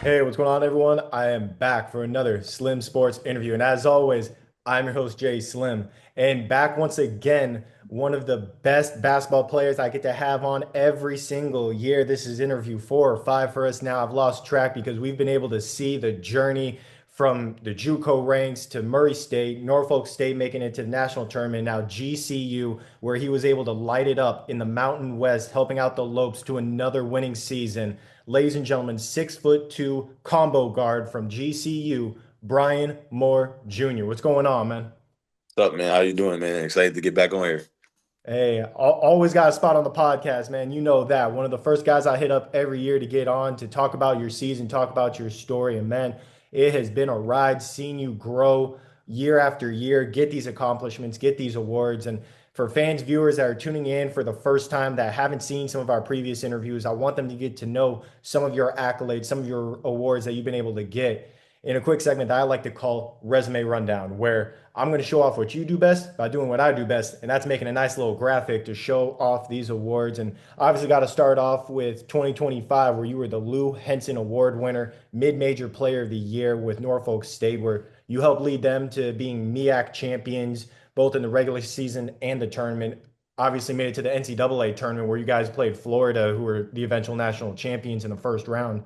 Hey, what's going on, everyone? I am back for another Slim Sports interview. And as always, I'm your host, Jay Slim. And back once again, one of the best basketball players I get to have on every single year. This is interview 4 or 5 for us now. I've lost track because we've been able to see the journey from the JUCO ranks to Murray State, Norfolk State making it to the national tournament, now GCU, where he was able to light it up in the Mountain West, helping out the Lopes to another winning season. Ladies and gentlemen, 6'2" combo guard from GCU, Brian Moore Jr. What's going on, man? What's up, man? How you doing, man? Excited to get back on here. Hey, always got a spot on the podcast, man. You know that. One of the first guys I hit up every year to get on to talk about your season, talk about your story. And man, it has been a ride seeing you grow year after year, get these accomplishments, get these awards. And for fans, viewers that are tuning in for the first time that haven't seen some of our previous interviews, I want them to get to know some of your accolades, some of your awards that you've been able to get in a quick segment that I like to call Resume Rundown, where I'm going to show off what you do best by doing what I do best, and that's making a nice little graphic to show off these awards. And obviously, got to start off with 2025, where you were the Lou Henson Award winner, mid-major player of the year with Norfolk State, where you helped lead them to being MEAC champions both in the regular season and the tournament. Obviously, made it to the NCAA tournament where you guys played Florida, who were the eventual national champions in the first round.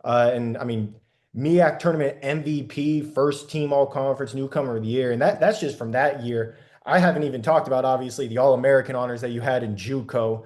And I mean, MEAC tournament MVP, first team all conference newcomer of the year. And that's just from that year. I haven't even talked about obviously the All American honors that you had in JUCO.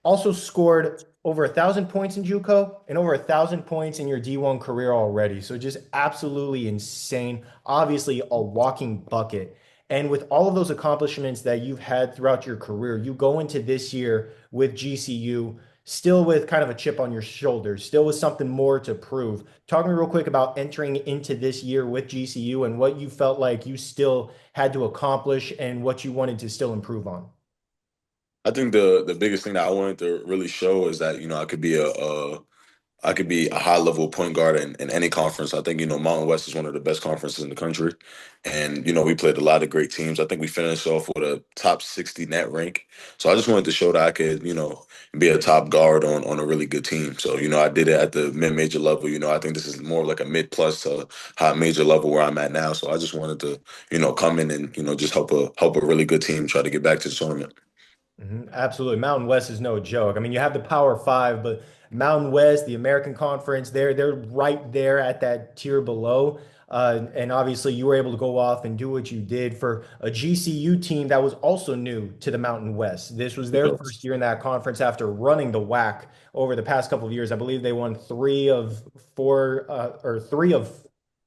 Also scored over 1,000 points in JUCO and over 1,000 points in your D1 career already. So just absolutely insane. Obviously, a walking bucket. And with all of those accomplishments that you've had throughout your career, you go into this year with GCU still with kind of a chip on your shoulder, still with something more to prove. Talk to me real quick about entering into this year with GCU and what you felt like you still had to accomplish and what you wanted to still improve on. I think the biggest thing that I wanted to really show is that I could be a high level point guard in any conference. I think Mountain West is one of the best conferences in the country, and we played a lot of great teams. I think we finished off with a top 60 net rank. So I just wanted to show that I could be a top guard on a really good team. So I did it at the mid major level. I think this is more like a mid plus to high major level where I'm at now. So I just wanted to come in and just help a really good team try to get back to the tournament. Absolutely. Mountain West is no joke. I mean, you have the Power Five, but Mountain West, the American Conference, they're right there at that tier below. And obviously, you were able to go off and do what you did for a GCU team that was also new to the Mountain West. This was their first year in that conference after running the WAC over the past couple of years. I believe they won three of four, or three of,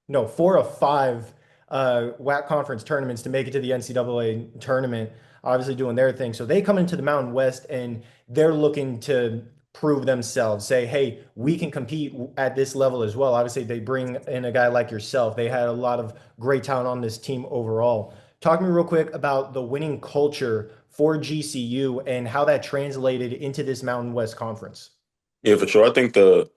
no, 4 of 5 WAC conference tournaments to make it to the NCAA tournament, obviously doing their thing. So they come into the Mountain West and they're looking to prove themselves, say, hey, we can compete at this level as well. Obviously, they bring in a guy like yourself. They had a lot of great talent on this team overall. Talk to me real quick about the winning culture for GCU and how that translated into this Mountain West Conference. Yeah, for sure. I think the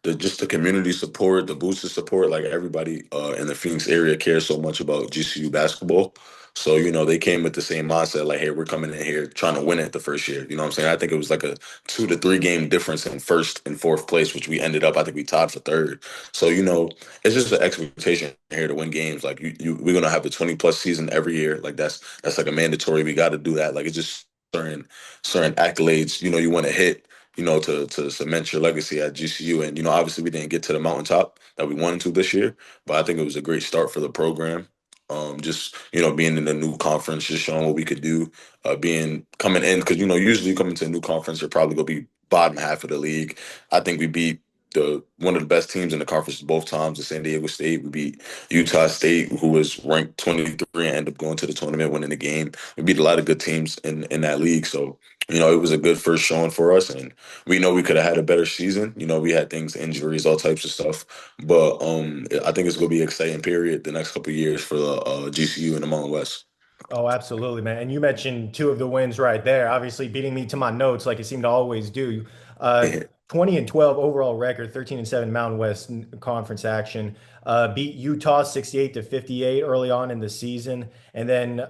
just the community support, the booster support, like everybody in the Phoenix area cares so much about GCU basketball. So, they came with the same mindset, like, hey, we're coming in here trying to win it the first year. You know what I'm saying? I think it was like a 2 to 3 game difference in first and fourth place, which we ended up, I think we tied for third. So, it's just an expectation here to win games. Like we're gonna have a 20 plus season every year. Like that's like a mandatory. We gotta do that. Like it's just certain accolades, you want to hit to cement your legacy at GCU. And, obviously we didn't get to the mountaintop that we wanted to this year, but I think it was a great start for the program. Just, being in the new conference, just showing what we could do, being coming in, because, usually you come into a new conference, you're probably going to be bottom half of the league. I think we beat the one of the best teams in the conference both times, the San Diego State. We beat Utah State, who was ranked 23 and ended up going to the tournament, winning the game. We beat a lot of good teams in that league. So, it was a good first showing for us, and we know we could have had a better season. We had things, injuries, all types of stuff, but I think it's going to be an exciting period the next couple of years for the GCU and the Mountain West. Oh, absolutely, man. And you mentioned two of the wins right there, obviously beating me to my notes like you seem to always do. Uh, 20-12 overall record, 13-7 Mountain West Conference action. Beat Utah 68-58 early on in the season, and then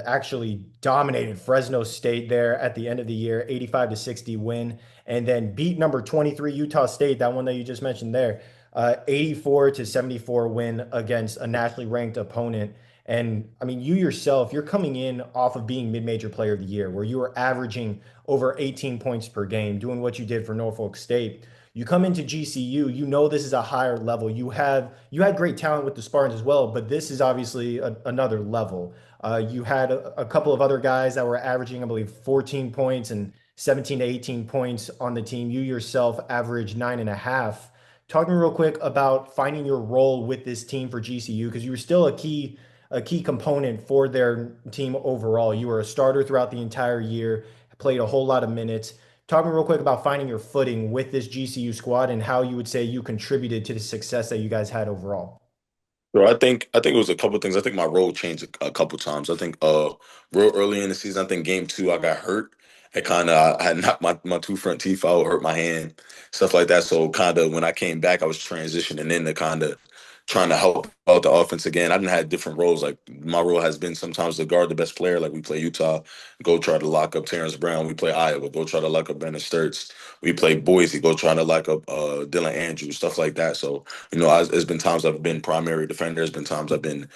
actually dominated Fresno State there at the end of the year, 85-60 win, and then beat number 23 Utah State, that one that you just mentioned there. 84 to 74 win against a nationally ranked opponent. And I mean, you yourself, you're coming in off of being mid-major player of the year, where you were averaging over 18 points per game, doing what you did for Norfolk State. You come into GCU, you know this is a higher level. You had great talent with the Spartans as well, but this is obviously another level. You had a couple of other guys that were averaging, I believe, 14 points and 17 to 18 points on the team. You yourself averaged 9.5. Talk to me real quick about finding your role with this team for GCU because you were still a key component for their team overall. You were a starter throughout the entire year, played a whole lot of minutes. Talk to me real quick about finding your footing with this GCU squad and how you would say you contributed to the success that you guys had overall. So I think it was a couple things. I think my role changed a couple times. I think real early in the season, I think game two I got hurt. It kind of I had knocked my two front teeth out, hurt my hand, stuff like that. So kind of when I came back, I was transitioning into kind of trying to help out the offense again. I didn't have different roles. Like my role has been sometimes to guard the best player. Like we play Utah, go try to lock up Terrence Brown. We play Iowa, go try to lock up Bennett Sturts. We play Boise, go try to lock up Dylan Andrews, stuff like that. So there's been times I've been primary defender. There's been times I've been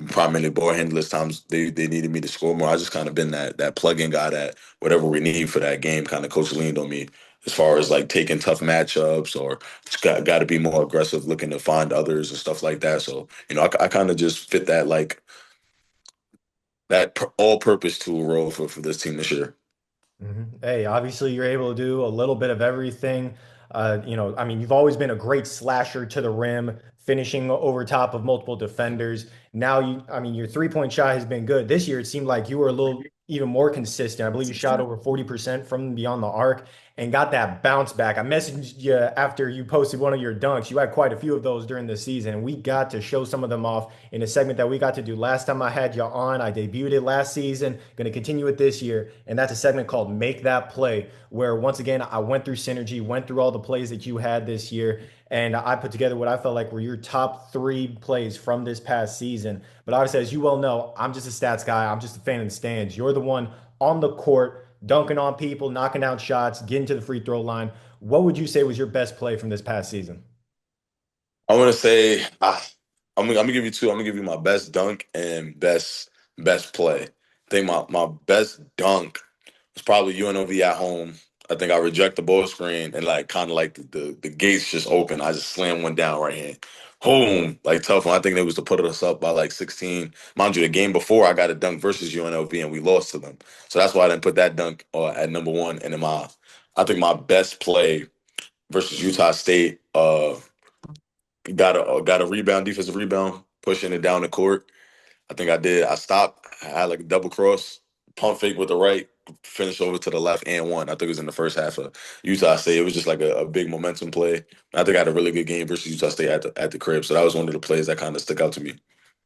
primarily ball handlers. Times they needed me to score more. I just kind of been that plug-in guy that whatever we need for that game, kind of coach leaned on me as far as like taking tough matchups or just got to be more aggressive, looking to find others and stuff like that. So I kind of just fit that like all-purpose tool role for this team this year. Hey, obviously you're able to do a little bit of everything. I mean, you've always been a great slasher to the rim, finishing over top of multiple defenders. Now I mean, your three-point shot has been good. This year, it seemed like you were a little even more consistent. I believe you shot over 40% from beyond the arc and got that bounce back. I messaged you after you posted one of your dunks. You had quite a few of those during the season, and we got to show some of them off in a segment that we got to do last time I had you on. I debuted it last season, going to continue it this year, and that's a segment called Make That Play, where once again, I went through synergy, went through all the plays that you had this year, and I put together what I felt like were your top three plays from this past season. But obviously, as you well know, I'm just a stats guy. I'm just a fan of the stands. You're the one on the court, dunking on people, knocking down shots, getting to the free throw line. What would you say was your best play from this past season? I want to say I'm gonna give you two. I'm gonna give you my best dunk and best play. I think my best dunk was probably UNLV at home. I think I reject the ball screen and like kind of like the gates just open. I just slammed one down right hand. Boom, like tough one. I think it was to put us up by like 16. Mind you, the game before I got a dunk versus UNLV and we lost to them. So that's why I didn't put that dunk at number one. And then I think my best play versus Utah State. Got a rebound, defensive rebound, pushing it down the court. I think I did. I stopped. I had like a double cross, pump fake with the right, finish over to the left and one. I think it was in the first half of Utah State. It was just like a big momentum play. I think I had a really good game versus Utah State at the crib. So that was one of the plays that kind of stuck out to me.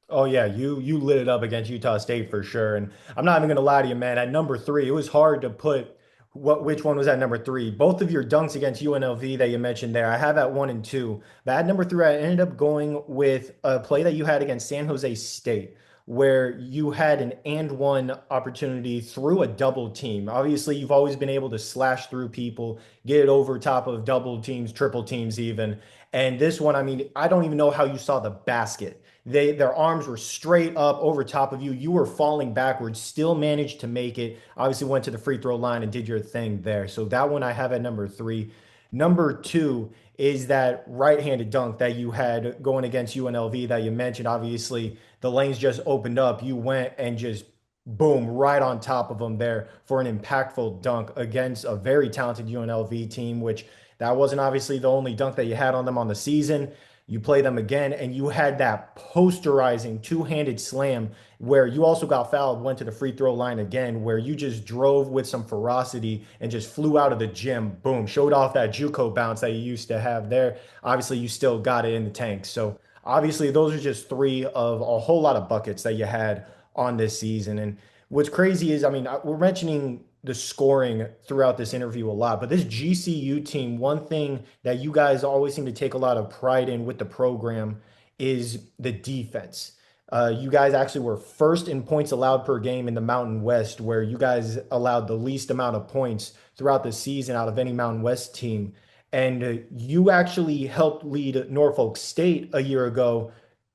Oh yeah, you lit it up against Utah State for sure. And I'm not even gonna lie to you, man. At number three, it was hard to put which one was at number three. Both of your dunks against UNLV that you mentioned there, I have at one and two. But at number three, I ended up going with a play that you had against San Jose State, where you had an and one opportunity through a double team. Obviously, you've always been able to slash through people, get it over top of double teams, triple teams even. And this one, I mean, I don't even know how you saw the basket. Their arms were straight up over top of you. You were falling backwards, still managed to make it. Obviously went to the free throw line and did your thing there. So that one I have at number three. Number two is that right-handed dunk that you had going against UNLV that you mentioned. Obviously, the lanes just opened up. You went and just boom, right on top of them there for an impactful dunk against a very talented UNLV team, which that wasn't obviously the only dunk that you had on them on the season. You play them again, and you had that posterizing two-handed slam where you also got fouled, went to the free throw line again, where you just drove with some ferocity and just flew out of the gym. Boom, showed off that JUCO bounce that you used to have there. Obviously, you still got it in the tank. So obviously, those are just three of a whole lot of buckets that you had on this season. And what's crazy is, I mean, we're mentioning the scoring throughout this interview a lot, but this GCU team, one thing that you guys always seem to take a lot of pride in with the program is the defense. You guys actually were first in points allowed per game in the Mountain West, where you guys allowed the least amount of points throughout the season out of any Mountain West team. And you actually helped lead Norfolk State a year ago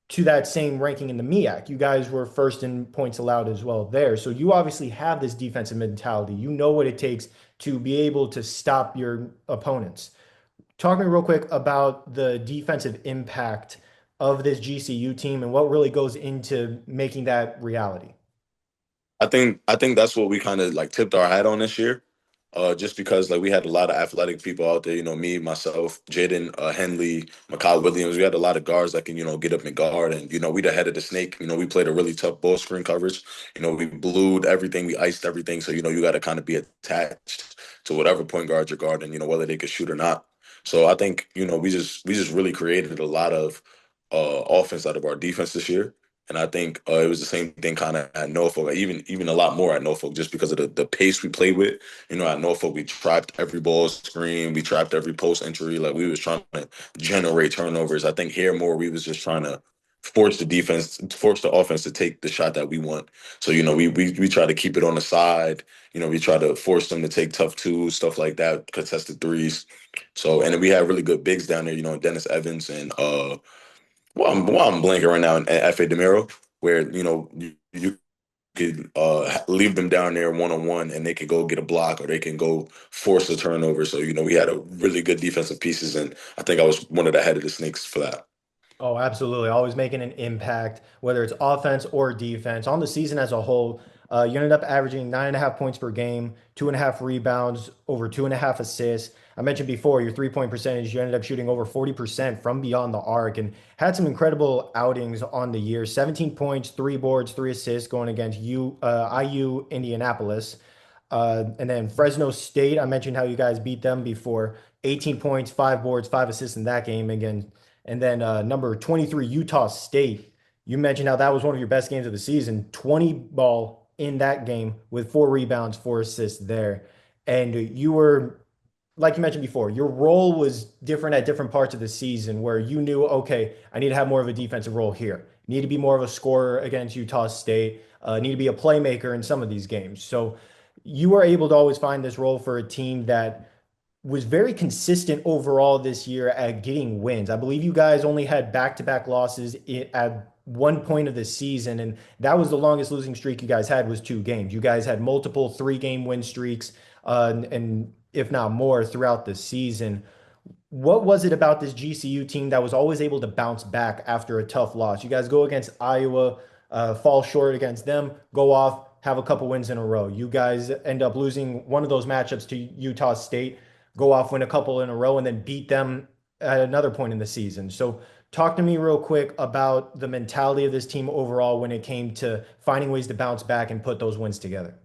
to that same ranking in the MEAC. You guys were first in points allowed as well there. So you obviously have this defensive mentality. You know what it takes to be able to stop your opponents. Talk to me real quick about the defensive impact of this GCU team and what really goes into making that reality. I think that's what we kind of like tipped our hat on this year. Just because like we had a lot of athletic people out there, me, myself, Jaden, Henley, Makai Williams. We had a lot of guards that can, get up and guard, and we the head of the snake. We played a really tough ball screen coverage. We blued everything, we iced everything. So you got to kind of be attached to whatever point guard you're guarding, whether they could shoot or not. So I think we just really created a lot of offense out of our defense this year. And I think it was the same thing kind of at Norfolk, like even a lot more at Norfolk, just because of the pace we played with. At Norfolk, we trapped every ball screen, we trapped every post entry. Like we was trying to generate turnovers. I think here more, we was just trying to force the offense to take the shot that we want. So we try to keep it on the side. We try to force them to take tough twos, stuff like that, contested threes. So and then we had really good bigs down there. Dennis Evans and I'm blanking right now, and F.A. DeMiro, where you could leave them down there one on one, and they could go get a block or they can go force a turnover. So we had a really good defensive pieces, and I think I was one of the head of the snakes for that. Oh, absolutely. Always making an impact, whether it's offense or defense. On the season as a whole, you ended up averaging 9.5 points per game, 2.5 rebounds, over 2.5 assists. I mentioned before your 3-point percentage, you ended up shooting over 40% from beyond the arc and had some incredible outings on the year. 17 points, 3 boards, 3 assists going against IU Indianapolis. And then Fresno State, I mentioned how you guys beat them before. 18 points, 5 boards, 5 assists in that game again. And then number 23, Utah State. You mentioned how that was one of your best games of the season. 20 ball in that game with 4 rebounds, 4 assists there. And you were, like you mentioned before, your role was different at different parts of the season where you knew, okay, I need to have more of a defensive role here. Need to be more of a scorer against Utah State. Need to be a playmaker in some of these games. So you were able to always find this role for a team that was very consistent overall this year at getting wins. I believe you guys only had back-to-back losses at one point of the season, and that was the longest losing streak you guys had was 2 games. You guys had multiple 3-game win streaks, and if not more, throughout the season. What was it about this GCU team that was always able to bounce back after a tough loss? You guys go against Iowa, fall short against them, go off, have a couple wins in a row. You guys end up losing one of those matchups to Utah State, go off, win a couple in a row, and then beat them at another point in the season. So, talk to me real quick about the mentality of this team overall when it came to finding ways to bounce back and put those wins together.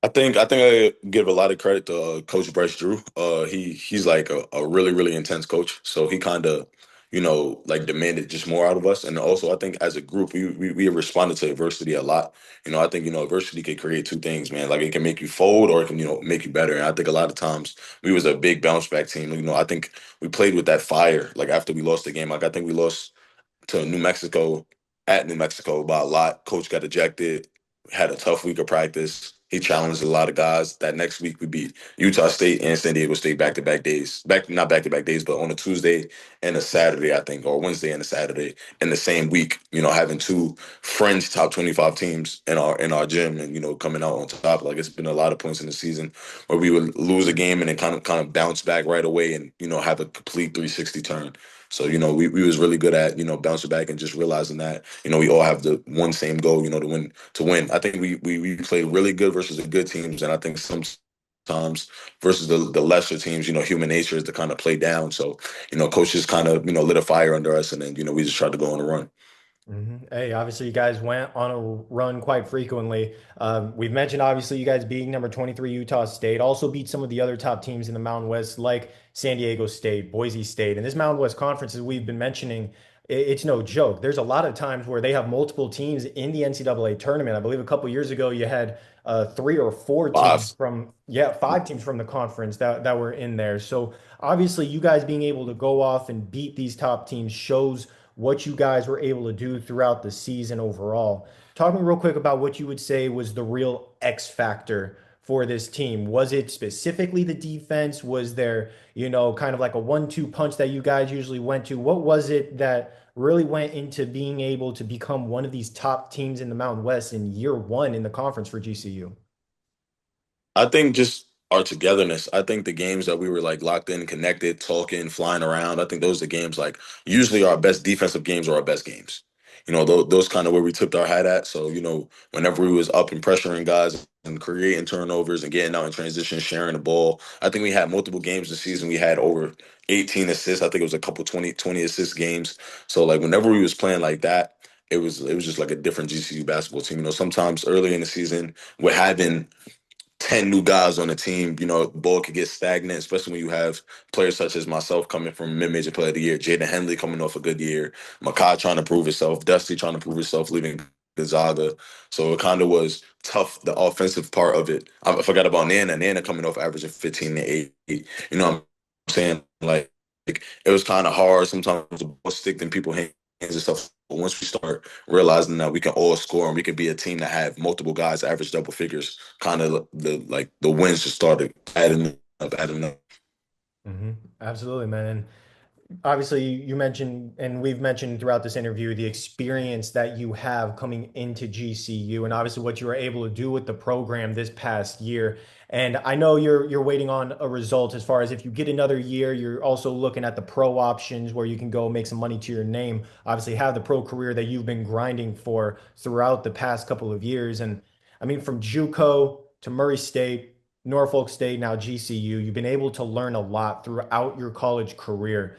I think I give a lot of credit to Coach Bryce Drew. He's like a really really intense coach, so he kind of like demanded just more out of us. And also I think as a group we responded to adversity a lot. I think adversity can create two things, man. Like it can make you fold or it can make you better. And I think a lot of times we was a big bounce back team. I think we played with that fire. Like after we lost the game, like I think we lost to New Mexico at New Mexico by a lot. Coach got ejected, had a tough week of practice. He challenged a lot of guys. That next week we beat Utah State and San Diego State back to back days. Not back to back days, but on a Tuesday and a Saturday, I think, or Wednesday and a Saturday in the same week. Having two French top 25 teams in our gym and coming out on top. Like it's been a lot of points in the season where we would lose a game and then kind of bounce back right away and have a complete 360 turn. So, we was really good at, bouncing back and just realizing that, we all have the one same goal, to win. I think we played really good versus the good teams. And I think sometimes versus the lesser teams, human nature is to kind of play down. So, coaches kind of, lit a fire under us and then, we just tried to go on a run. Hey, obviously, you guys went on a run quite frequently. We've mentioned, obviously, you guys beating number 23 Utah State, also beat some of the other top teams in the Mountain West, like San Diego State, Boise State. And this Mountain West Conference, as we've been mentioning, it's no joke. There's a lot of times where they have multiple teams in the NCAA tournament. I believe a couple years ago, you had 3 or 4 teams Five. from, yeah, 5 teams from the conference that were in there. So obviously, you guys being able to go off and beat these top teams shows what you guys were able to do throughout the season overall. Talk to me real quick about what you would say was the real X factor for this team? Was it specifically the defense? Was there, kind of like a 1-2 punch that you guys usually went to? What was it that really went into being able to become one of these top teams in the Mountain West in year one in the conference for GCU? I think just our togetherness. I think the games that we were like locked in, connected, talking, flying around. I think those are the games like usually our best defensive games are our best games. Those kind of where we tipped our hat at. So whenever we was up and pressuring guys and creating turnovers and getting out in transition, sharing the ball. I think we had multiple games this season. We had over 18 assists. I think it was a couple 20 assist games. So like whenever we was playing like that, it was just like a different GCU basketball team. Sometimes early in the season we're having 10 new guys on the team, the ball could get stagnant, especially when you have players such as myself coming from mid-major player of the year, Jaden Henley coming off a good year, Makai trying to prove himself, Dusty trying to prove himself, leaving Gonzaga. So it kind of was tough, the offensive part of it. I forgot about Nana. Nana coming off averaging 15 and 8. You know what I'm saying? Like it was kind of hard. Sometimes the ball stick in people's hands and stuff. But once we start realizing that we can all score and we can be a team that have multiple guys average double figures, kind of the wins just started adding up. Absolutely, man. And obviously, you mentioned, and we've mentioned throughout this interview, the experience that you have coming into GCU, and obviously what you were able to do with the program this past year. And I know you're waiting on a result as far as if you get another year, you're also looking at the pro options where you can go make some money to your name. Obviously, have the pro career that you've been grinding for throughout the past couple of years. And I mean, from JUCO to Murray State, Norfolk State, now GCU, you've been able to learn a lot throughout your college career.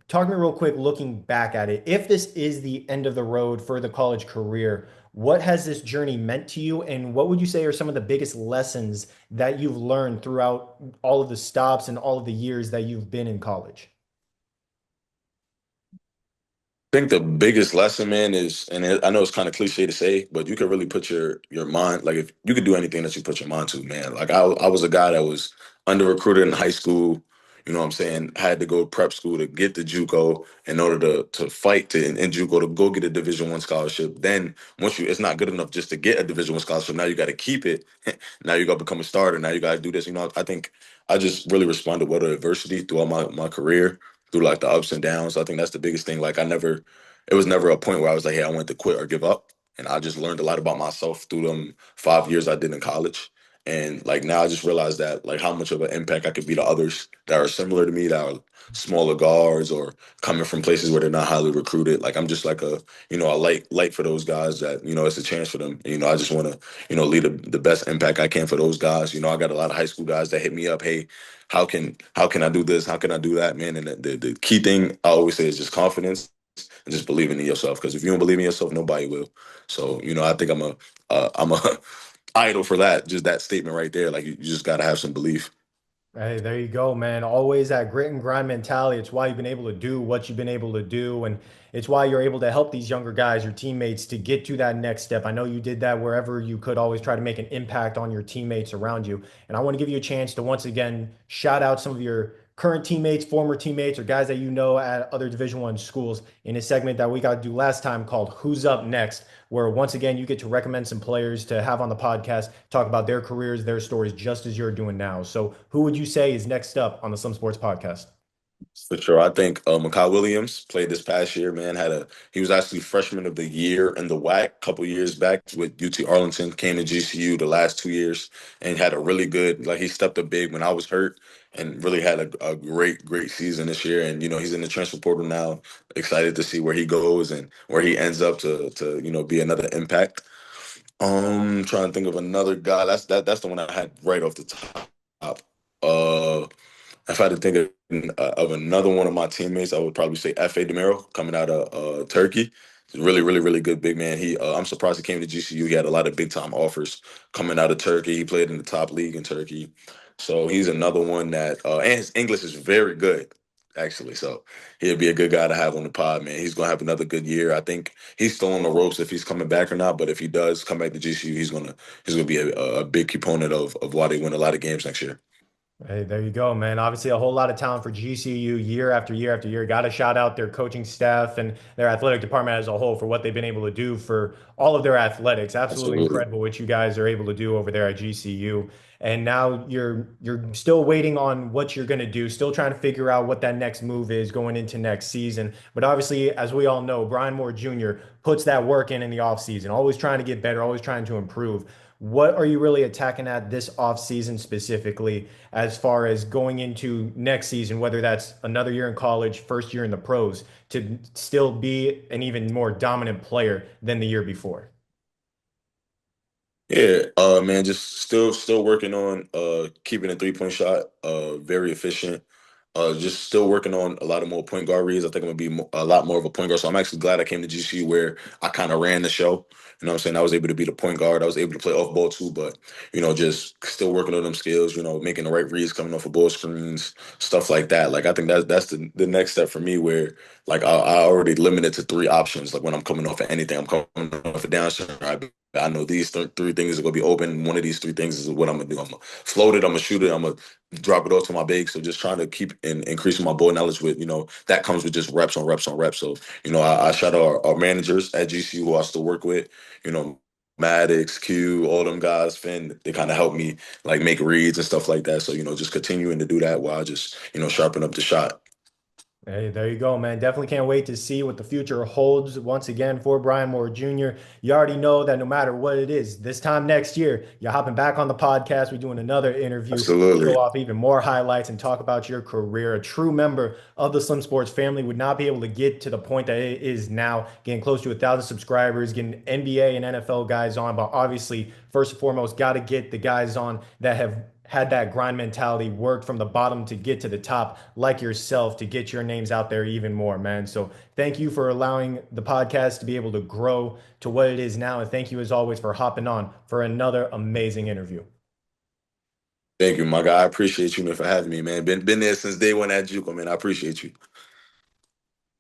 Talk to me real quick, looking back at it. If this is the end of the road for the college career, what has this journey meant to you? And what would you say are some of the biggest lessons that you've learned throughout all of the stops and all of the years that you've been in college? Think the biggest lesson, man, is, and I know it's kind of cliche to say, but you can really put your mind, like if you could do anything that you put your mind to, man. Like I was a guy that was under recruited in high school. You know what I'm saying? Had to go to prep school to get the JUCO in order to fight to in JUCO to go get a Division I scholarship. Then once it's not good enough just to get a Division I scholarship. Now you got to keep it. Now you got to become a starter. Now you got to do this. I think I just really responded well to adversity throughout my career through like the ups and downs. I think that's the biggest thing. Like it was never a point where I was like, hey, I wanted to quit or give up. And I just learned a lot about myself through them 5 years I did in college. And like now I just realized that like how much of an impact I could be to others that are similar to me, that are smaller guards or coming from places where they're not highly recruited. Like I'm just like a light for those guys that, it's a chance for them. I just want to, lead the best impact I can for those guys. I got a lot of high school guys that hit me up, hey, how can I do this? How can I do that, man? And the key thing I always say is just confidence and just believing in yourself. Because if you don't believe in yourself, nobody will. So I think I'm a idol for that. Just that statement right there. Like you just got to have some belief. Hey, there you go, man. Always that grit and grind mentality. It's why you've been able to do what you've been able to do. And it's why you're able to help these younger guys, your teammates, to get to that next step. I know you did that wherever you could, always try to make an impact on your teammates around you. And I want to give you a chance to once again shout out some of your current teammates, former teammates, or guys that you know at other Division I schools in a segment that we got to do last time called Who's Up Next, where once again you get to recommend some players to have on the podcast, talk about their careers, their stories, just as you're doing now. So, who would you say is next up on the Some Sports podcast? For sure. I think Makai Williams played this past year, man. He was actually freshman of the year in the WAC a couple years back with UT Arlington, came to GCU the last 2 years and had a really good, like he stepped up big when I was hurt and really had a great season this year. And, he's in the transfer portal now. Excited to see where he goes and where he ends up to be another impact. Trying to think of another guy. That's the one I had right off the top. Uh if I had to think of another one of my teammates, I would probably say F.A. DeMero coming out of Turkey. He's a really, really, really good big man. I'm surprised he came to GCU. He had a lot of big time offers coming out of Turkey. He played in the top league in Turkey, so he's another one that. And his English is very good, actually. So he'd be a good guy to have on the pod, man. He's gonna have another good year. I think he's still on the ropes if he's coming back or not. But if he does come back to GCU, he's gonna be a big component of why they win a lot of games next year. Hey, there you go, man. Obviously, a whole lot of talent for GCU year after year after year. Got to shout out their coaching staff and their athletic department as a whole for what they've been able to do for all of their athletics. Absolutely Absolutely. incredible what you guys are able to do over there at GCU. And now you're still waiting on what you're going to do, still trying to figure out what that next move is going into next season. But obviously, as we all know, Brian Moore Jr. puts that work in the offseason, always trying to get better, always trying to improve. What are you really attacking at this offseason specifically as far as going into next season, whether that's another year in college, first year in the pros, to still be an even more dominant player than the year before? Yeah, man, just still working on keeping a 3-point shot very efficient. Just still working on a lot of more point guard reads. I think I'm gonna be a lot more of a point guard. So I'm actually glad I came to GCU where I kind of ran the show. You know what I'm saying? I was able to be the point guard. I was able to play off ball too, but just still working on them skills, making the right reads, coming off of ball screens, stuff like that. Like I think that's the next step for me where like I already limited to three options. Like when I'm coming off of anything, I'm coming off a down shot. I know these three things are gonna be open. One of these three things is what I'm gonna do. I'm gonna float it. I'm gonna shoot it. I'm gonna drop it off to my big. So just trying to keep increasing my ball knowledge with that comes with just reps on reps on reps. So I shout out our managers at GCU who I still work with. You know. Maddox, Q, all them guys, Finn, they kind of help me like make reads and stuff like that. So, just continuing to do that while I just, sharpen up the shot. Hey, there you go, man. Definitely can't wait to see what the future holds once again for Brian Moore Jr. You already know that no matter what it is, this time next year, you're hopping back on the podcast. We're doing another interview, show Absolutely. off even more highlights and talk about your career. A true member of the Slim Sports family would not be able to get to the point that it is now, getting close to 1,000 subscribers, getting NBA and NFL guys on. But obviously, first and foremost, got to get the guys on that have had that grind mentality, worked from the bottom to get to the top, like yourself, to get your names out there even more, man. So thank you for allowing the podcast to be able to grow to what it is now. And thank you, as always, for hopping on for another amazing interview. Thank you, my guy. I appreciate you, man, for having me, man. Been there since day one at JUCO, man. I appreciate you.